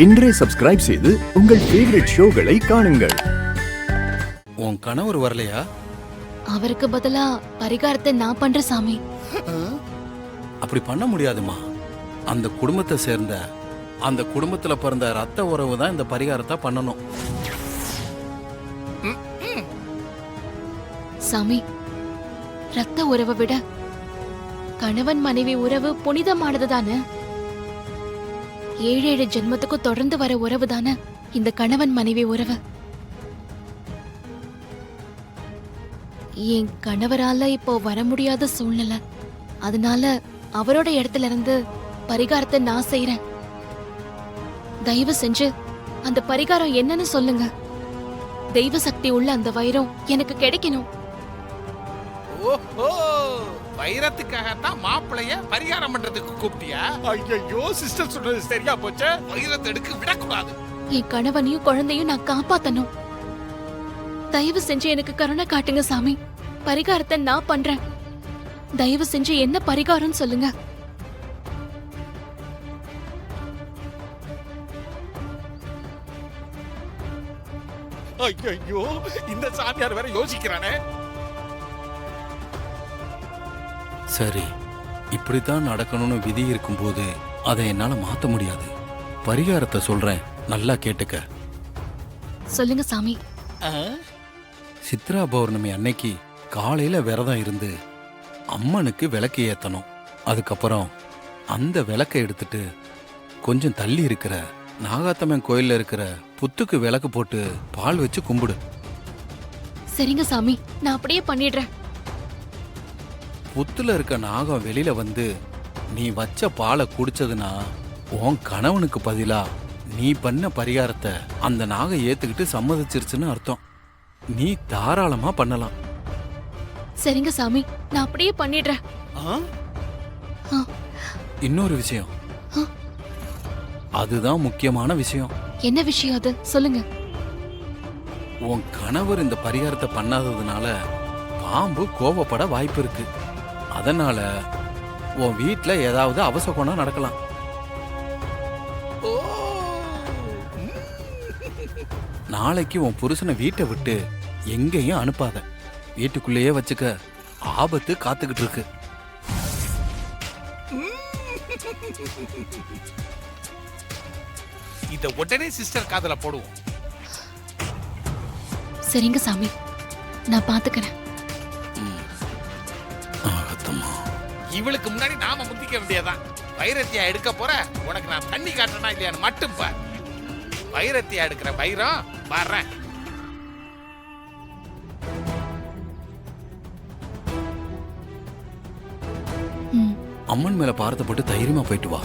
இன்றே சப்ஸ்கிரைப் செய்து உங்கள் ஃபேவரட் ஷோகளை காணுங்கள். உன் கணவர் வரலையா? அவருக்கு பதிலா பரிகாரத்தை நான் பண்ற சாமி. அப்படி பண்ண முடியாதுமா. அந்த குடும்பத்தை சேர்ந்த அந்த குடும்பத்துல பிறந்த ரத்த உறவு தான் இந்த பரிகாரத்தை பண்ணணும். சாமி, ரத்த உறவை விட கணவன் மனைவி உறவு புனிதமானது தானே. 7 ஜென்மத்துக்கு தொடர்ந்து வர உறவு தானே இந்த கணவன் மனைவி உறவு. என் கணவரால இப்போ வர முடியாத சூழ்நிலை. அதனால அவரோட இடத்துல இருந்து பரிகாரத்தை நான் செய்யறேன். தயவு செஞ்சு அந்த பரிகாரம் என்னன்னு சொல்லுங்க. தெய்வ சக்தி உள்ள அந்த வைரம் எனக்கு கிடைக்கணும். ஓஹோ, வைரத்துக்காகத்தான் மாப்பிளைய பரிகாரம் பண்றதுக்கு கூப்பிட்டியா? ஐயோ, சிஸ்டர் சொன்னது சரியா போச்சு. வைரத்தை எடுக்க விடக்கூடாது. என் கணவனையும் குழந்தையும் நான் காப்பாத்தணும். தயவு செஞ்சு எனக்கு கருணை காட்டுங்க சாமி. பரிகாரத்தை நான் பண்றேன். தயவு செஞ்சு என்ன பரிகாரம் சொல்லுங்க. ஐயோ, இந்த சாமியார் வேற யோசிக்கிறானே. சரி, இப்படித்தான் நடக்கணும்னு விதி இருக்கும்போது அதை என்னால மாத்த முடியாது. பரிகாரத்தை சொல்றேன், நல்லா கேட்டுக்க. சொல்லுங்க சாமி. சித்ரா பௌர்ணமி அன்னைக்கு காலையில விரதம் இருந்து அம்மனுக்கு விளக்கு ஏத்தணும். அதுக்கப்புறம் அந்த விளக்கை எடுத்துட்டு கொஞ்சம் தள்ளி இருக்கிற நாகாத்தம்மன் கோயில்ல இருக்கிற புத்துக்கு விளக்கு போட்டு பால் வச்சு கும்பிடு. சரிங்க சாமி, நான் அப்படியே பண்ணிடுறேன். புத்துல இருக்க நாகம் வெளியில வந்து நீ வச்ச பாலை குடிச்சதுன்னா உன் கணவனுக்கு பதிலா நீ பண்ண பரிகாரத்தை அந்த நாகம் ஏத்துக்கிட்டு சம்மதிச்சிருச்சுன்னு அர்த்தம். நீ தாராளமா பண்ணலாம். சரிங்க சாமி, நான் அப்படியே பண்ணிடுறேன். இன்னொரு விஷயம், அதுதான் முக்கியமான விஷயம். என்ன விஷயம் அது? சொல்லுங்க. உன் கணவர் இந்த பரிகாரத்தை பண்ணாததுனால பாம்பு கோபப்பட வாய்ப்பு இருக்கு. அதனால உன் வீட்ல ஏதாவது அவசகுணம் நடக்கலாம். நாளைக்கு உன் புருஷனை வீட்டை விட்டு எங்கேயும் அனுப்பாத. வீட்டுக்குள்ளேயே வச்சுக்க. ஆபத்து காத்துக்கிட்டு இருக்கு. இத உடனே சிஸ்டர் காதுல போடுவோம். சரிங்க சாமி, நான் பாத்துக்கிறேன். இவளுக்கு முன்னாடி நாம முந்திக்க வேண்டியதான். வைரத்தியா எடுக்க போற, உனக்கு நான் தண்ணி காட்டுறேனா இல்லையான்னு மட்டும் பார். வைரத்தியா எடுக்கிற வைரம் வர்றேன். அம்மன் மேல பாரத்தை போட்டு தைரியமா போயிட்டு வா.